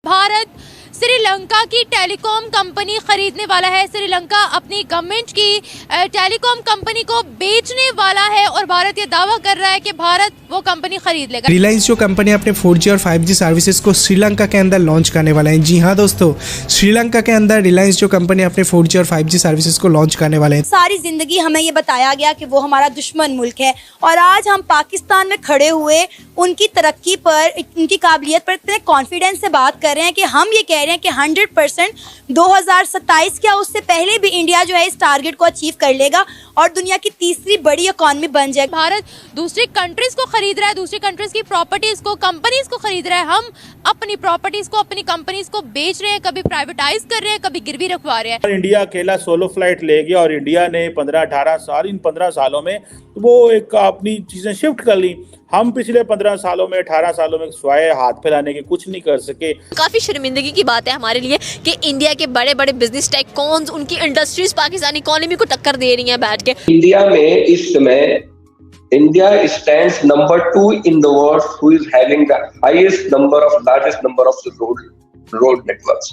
भारत श्रीलंका की telecom company खरीदने वाला है। श्रीलंका अपनी गवर्नमेंट की टेलीकॉम कंपनी को बेचने वाला है और भारत ये दावा कर रहा है कि भारत वो कंपनी खरीद लेगा। रिलायंस जो कंपनी अपने 4G और 5G सर्विसेज को श्रीलंका के अंदर लॉन्च करने वाला है। जी हाँ दोस्तों, श्रीलंका के अंदर रिलायंस जो कंपनी अपने 4G और 5G सर्विसेज को लॉन्च करने वाले हैं। सारी जिंदगी हमें ये बताया गया कि वो हमारा दुश्मन मुल्क है और आज हम पाकिस्तान में खड़े हुए उनकी तरक्की पर, उनकी काबिलियत पर इतने कॉन्फिडेंस से बात कर रहे हैं कि हम ये कह रहे हैं कि 100% 2027 क्या उससे पहले भी इंडिया जो है इस टारगेट को अचीव कर लेगा और दुनिया की तीसरी बड़ी इकॉनमी बन जाएगी। भारत दूसरी कंट्रीज को खरीद रहा है, दूसरी कंट्रीज की प्रॉपर्टीज को, कंपनीज को खरीद रहा है। हम अपनी प्रॉपर्टीज को, अपनी कंपनीज को बेच रहे हैं, कभी प्राइवेटाइज कर रहे हैं, कभी गिरवी रखवा रहे हैं। इंडिया अकेला सोलो फ्लाइट ले गया और इंडिया ने 15-18 साल, इन 15 सालों में वो एक अपनी चीजें शिफ्ट कर ली। हम पिछले 15 सालों में, 18 सालों में स्वाय हाथ फैलाने के कुछ नहीं कर सके। काफी शर्मिंदगी की बात है हमारे लिए कि इंडिया के बड़े बड़े बिजनेस टाइकॉन्स, उनकी इंडस्ट्रीज पाकिस्तानी इकोनॉमी को टक्कर दे रही हैं बैठ के। इंडिया में इस समय India stands number 2 in the world who is having the highest number of largest number of road networks.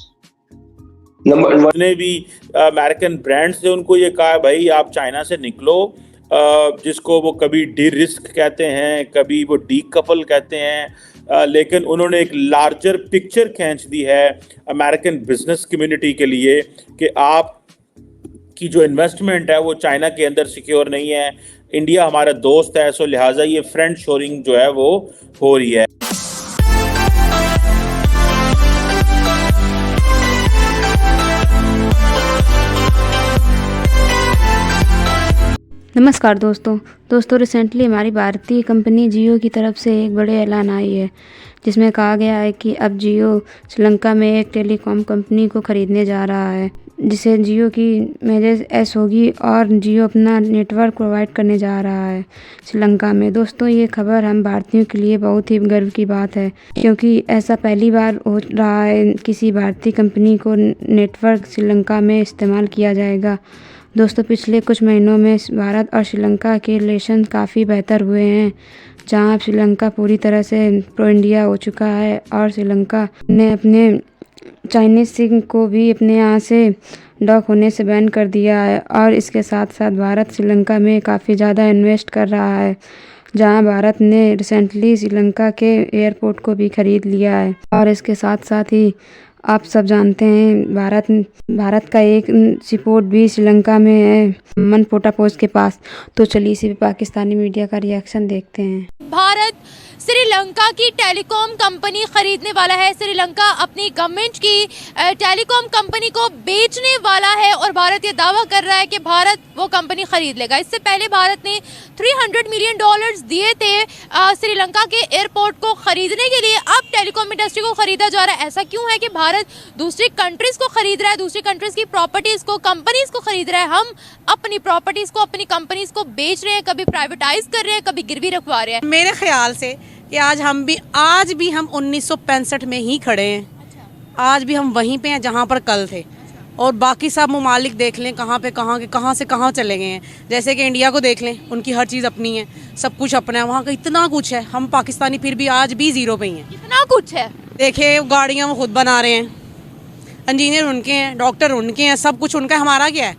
Number ने भी अमेरिकन ब्रांड्स से उनको ये कहा, भाई आप चाइना से निकलो, जिसको वो कभी डी रिस्क कहते हैं, कभी वो डी कपल कहते हैं, लेकिन उन्होंने एक लार्जर पिक्चर खींच दी है अमेरिकन बिजनेस कम्युनिटी के लिए कि आप की जो इन्वेस्टमेंट है वो चाइना के अंदर सिक्योर नहीं है। इंडिया हमारा दोस्त है, सो लिहाजा ये फ्रेंड शोरिंग जो है वो हो रही है। नमस्कार दोस्तों रिसेंटली हमारी भारतीय कंपनी जियो की तरफ से एक बड़े ऐलान आई है जिसमें कहा गया है कि अब जियो श्रीलंका में एक टेलीकॉम कंपनी को ख़रीदने जा रहा है जिसे जियो की मेजर एस होगी और जियो अपना नेटवर्क प्रोवाइड करने जा रहा है श्रीलंका में। दोस्तों, ये खबर हम भारतीयों के लिए बहुत ही गर्व की बात है क्योंकि ऐसा पहली बार हो रहा है किसी भारतीय कंपनी को नेटवर्क श्रीलंका में इस्तेमाल किया जाएगा। दोस्तों, पिछले कुछ महीनों में भारत और श्रीलंका के रिलेशन काफ़ी बेहतर हुए हैं, जहां श्रीलंका पूरी तरह से प्रो इंडिया हो चुका है और श्रीलंका ने अपने चाइनीज़ सिम को भी अपने यहाँ से डॉक होने से बैन कर दिया है और इसके साथ साथ भारत श्रीलंका में काफ़ी ज़्यादा इन्वेस्ट कर रहा है, जहां भारत ने रिसेंटली श्रीलंका के एयरपोर्ट को भी ख़रीद लिया है। और इसके साथ साथ ही आप सब जानते हैं भारत का एक सीपोर्ट भी श्रीलंका में है, मनपोटा पोस्ट के पास। तो चलिए इसी पे पाकिस्तानी मीडिया का रिएक्शन देखते हैं। भारत श्रीलंका की टेलीकॉम कंपनी खरीदने वाला है। श्रीलंका अपनी गवर्नमेंट की टेलीकॉम कंपनी को बेचने वाला है और भारत ये दावा कर रहा है कि भारत वो कंपनी खरीद लेगा। इससे पहले भारत ने $300 मिलियन दिए थे श्रीलंका के एयरपोर्ट को खरीदने के लिए। अब टेलीकॉम इंडस्ट्री को खरीदा जा रहा है। ऐसा क्यों है कि भारत दूसरी कंट्रीज को खरीद रहा है, दूसरी कंट्रीज की प्रॉपर्टीज को, कंपनीज को खरीद रहा है। हम अपनी प्रॉपर्टीज को, अपनी कंपनीज को बेच रहे हैं, कभी प्राइवेटाइज कर रहे हैं, कभी गिरवी रखवा रहे हैं। मेरे ख्याल से कि आज भी हम 1965 में ही खड़े हैं। आज भी हम वहीं पे हैं जहाँ पर कल थे और बाकी सब ममालिक देख लें कहाँ से कहाँ चले गए हैं। जैसे कि इंडिया को देख लें, उनकी हर चीज़ अपनी है, सब कुछ अपना है, वहाँ का इतना कुछ है। हम पाकिस्तानी फिर भी आज भी ज़ीरो पे ही हैं। इतना कुछ है, देखिए गाड़ियाँ वो खुद बना रहे हैं, इंजीनियर उनके हैं, डॉक्टर उनके हैं, सब कुछ उनका है। हमारा क्या है?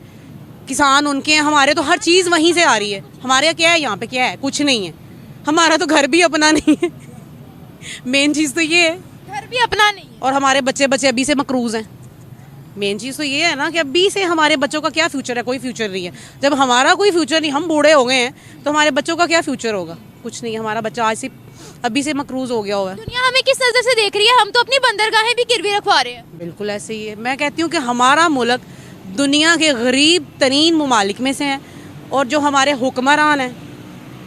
किसान उनके हैं, हमारे तो हर चीज़ वहीं से आ रही है। हमारे क्या है? यहाँ पे क्या है? कुछ नहीं है। हमारा तो घर भी अपना नहीं है। मेन चीज़ तो ये है, घर भी अपना नहीं है। और हमारे बच्चे अभी से मकरूज हैं। मेन चीज़ तो ये है ना कि अभी से हमारे बच्चों का क्या फ्यूचर है? कोई फ्यूचर नहीं है। जब हमारा कोई फ्यूचर नहीं, हम बूढ़े हो गए हैं, तो हमारे बच्चों का क्या फ्यूचर होगा? कुछ नहीं। हमारा बच्चा आज से अभी से मकरूज हो गया हुआ है। दुनिया हमें किस नजर से देख रही है? हम तो अपनी बंदरगाहें भी गिरवी रखवा रहे हैं। बिल्कुल ऐसे ही है। मैं कहती हूँ कि हमारा मुल्क दुनिया के गरीब तरीन ममालिक में से है और जो हमारे हुक्मरान हैं,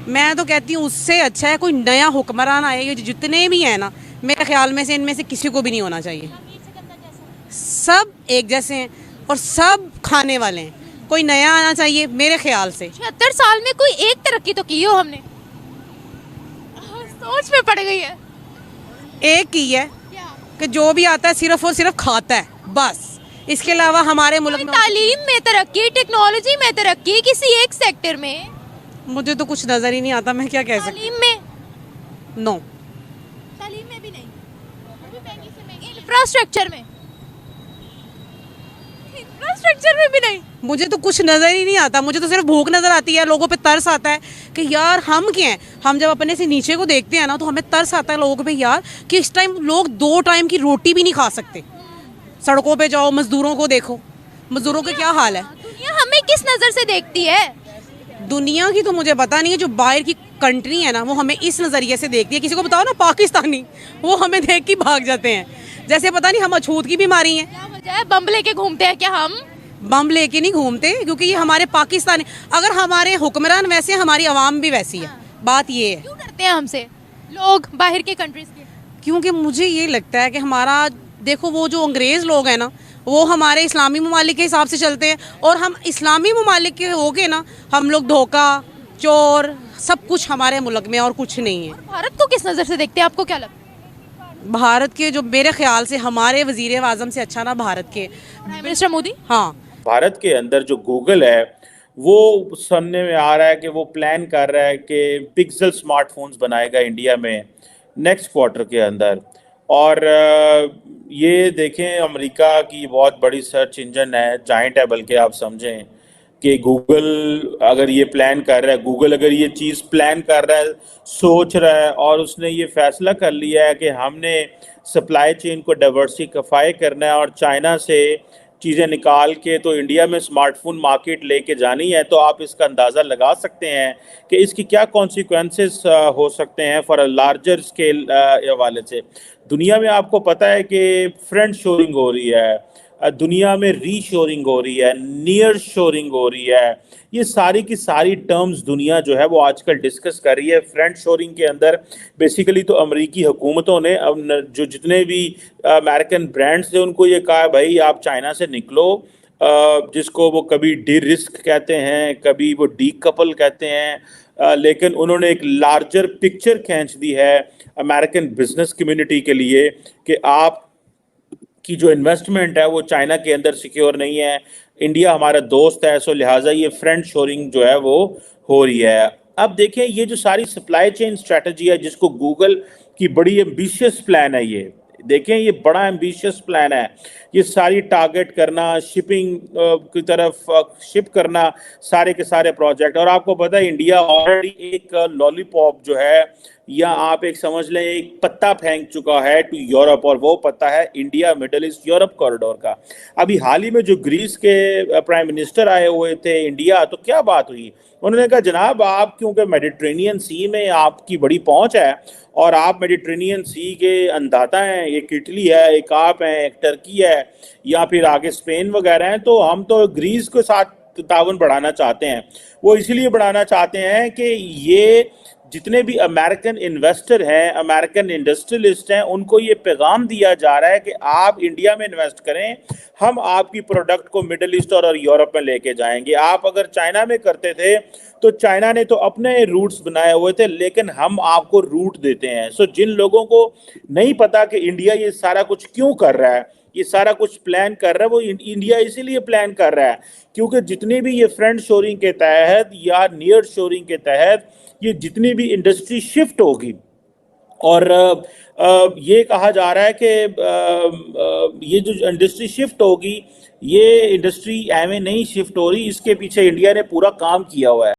मैं तो कहती हूँ उससे अच्छा है कोई नया हुक्मरान आए। ये जितने भी हैं ना, मेरे ख्याल में से इनमें से किसी को भी नहीं होना चाहिए। सब एक जैसे हैं और सब खाने वाले हैं। कोई नया आना चाहिए मेरे ख्याल से। 76 साल में कोई एक तरक्की तो की हो हमने? सोच में पड़ गई है। एक की है कि जो भी आता है सिर्फ और सिर्फ खाता है, बस। इसके अलावा हमारे मुल्क में तालीम में तरक्की, टेक्नोलॉजी में तरक्की, किसी एक सेक्टर में मुझे तो कुछ नजर ही नहीं आता। मैं क्या कह सकती? तालीम में नो, तालीम में भी नहीं। इंफ्रास्ट्रक्चर में भी नहीं। मुझे तो कुछ नज़र ही नहीं आता, मुझे तो सिर्फ भूख नज़र आती है, लोगों पे तरस आता है कि यार हम क्या हैं। हम जब अपने से नीचे को देखते हैं ना तो हमें तरस आता है लोगों पे यार कि इस टाइम लोग 2 टाइम की रोटी भी नहीं खा सकते। सड़कों पे जाओ, मजदूरों को देखो, मजदूरों का क्या हाल है। दुनिया हमें किस नज़र से देखती है? दुनिया की तो मुझे पता नहीं है, जो बाहर की कंट्री है ना वो हमें इस नज़रिए से देखती है। किसी को बताओ ना पाकिस्तानी, वो हमें देख के भाग जाते हैं, जैसे पता नहीं हम अछूत की बीमारी हैं। क्या वजह है? बम लेके घूमते हैं क्या हम? बम लेके नहीं घूमते, क्योंकि ये हमारे पाकिस्तानी, अगर हमारे हुक्मरान वैसे हमारी आवाम भी वैसी है। बात ये है। क्यों डरते हैं हमसे लोग बाहर के कंट्रीज के? क्योंकि मुझे ये लगता है कि हमारा, देखो वो जो अंग्रेज़ लोग हैं ना वो हमारे इस्लामी ममालिक के हिसाब से चलते हैं, और हम इस्लामी ममालिक के हो गए ना, हम लोग धोखा, चोर, सब कुछ हमारे मुल्क में और कुछ नहीं है। भारत को किस नज़र से देखते हैं, आपको क्या लगता है? भारत के जो मेरे ख्याल से हमारे वज़ीर आज़म से अच्छा ना भारत के प्राइम मिनिस्टर मोदी। हाँ, भारत के अंदर जो गूगल है वो सुनने में आ रहा है कि वो प्लान कर रहा है कि पिक्सल स्मार्टफोन्स बनाएगा इंडिया में नेक्स्ट क्वार्टर के अंदर। और ये देखें, अमेरिका की बहुत बड़ी सर्च इंजन है, जाइंट है, बल्कि आप समझें कि गूगल अगर ये प्लान कर रहा है, गूगल अगर ये चीज़ प्लान कर रहा है, सोच रहा है, और उसने ये फैसला कर लिया है कि हमने सप्लाई चेन को डाइवर्सिफाई करना है और चाइना से चीज़ें निकाल के तो इंडिया में स्मार्टफोन मार्केट लेके जानी है, तो आप इसका अंदाज़ा लगा सकते हैं कि इसकी क्या कॉन्सिक्वेंसेस हो सकते हैं फॉर अ लार्जर स्केल हवाले से। दुनिया में आपको पता है कि फ्रेंड शोरिंग हो रही है, दुनिया में रीशोरिंग हो रही है, नियर शोरिंग हो रही है। ये सारी की सारी टर्म्स दुनिया जो है वो आजकल डिस्कस कर रही है। फ्रेंड शोरिंग के अंदर बेसिकली तो अमेरिकी हुकूमतों ने अब जो जितने भी अमेरिकन ब्रांड्स थे उनको ये कहा भाई आप चाइना से निकलो, जिसको वो कभी डी रिस्क कहते हैं, कभी वो डी कपल कहते हैं, लेकिन उन्होंने एक लार्जर पिक्चर खींच दी है अमेरिकन बिजनेस कम्युनिटी के लिए कि आप की जो इन्वेस्टमेंट है वो चाइना के अंदर सिक्योर नहीं है, इंडिया हमारा दोस्त है, सो लिहाजा ये फ्रेंड शोरिंग जो है वो हो रही है। अब देखें ये जो सारी सप्लाई चेन स्ट्रेटजी है जिसको गूगल की बड़ी एम्बिशियस प्लान है, ये देखें ये बड़ा एम्बिशियस प्लान है, ये सारी टारगेट करना, शिपिंग की तरफ शिप करना, सारे के सारे प्रोजेक्ट। और आपको पता है इंडिया ऑलरेडी एक लॉलीपॉप जो है, या आप एक समझ लें एक पत्ता फेंक चुका है टू यूरोप, और वो पत्ता है India middle east Europe corridor का। अभी हाल ही में जो ग्रीस के प्राइम मिनिस्टर आए हुए थे इंडिया, तो क्या बात हुई, उन्होंने कहा जनाब आप क्योंकि मेडिटेरेनियन सी में आपकी बड़ी पहुंच है और आप मेडिटेरेनियन सी के अंदाता हैं, एक इटली है, एक आप हैं, एक टर्की है, या फिर आगे स्पेन वगैरह हैं, तो हम तो ग्रीस के साथ ताउन बढ़ाना चाहते हैं। वो इसलिए बढ़ाना चाहते हैं कि ये जितने भी अमेरिकन इन्वेस्टर हैं, अमेरिकन इंडस्ट्रियलिस्ट हैं, उनको ये पैगाम दिया जा रहा है कि आप इंडिया में इन्वेस्ट करें, हम आपकी प्रोडक्ट को मिडिल ईस्ट और यूरोप में लेके जाएंगे। आप अगर चाइना में करते थे तो चाइना ने तो अपने रूट्स बनाए हुए थे, लेकिन हम आपको रूट देते हैं। सो जिन लोगों को नहीं पता कि इंडिया ये सारा कुछ क्यों कर रहा है, ये सारा कुछ प्लान कर रहा है, वो इंडिया इसीलिए प्लान कर रहा है क्योंकि जितनी भी ये फ्रेंड शोरिंग के तहत या नियर शोरिंग के तहत ये जितनी भी इंडस्ट्री शिफ्ट होगी, और ये कहा जा रहा है कि ये जो इंडस्ट्री शिफ्ट होगी, ये इंडस्ट्री एवं नहीं शिफ्ट हो रही, इसके पीछे इंडिया ने पूरा काम किया हुआ है।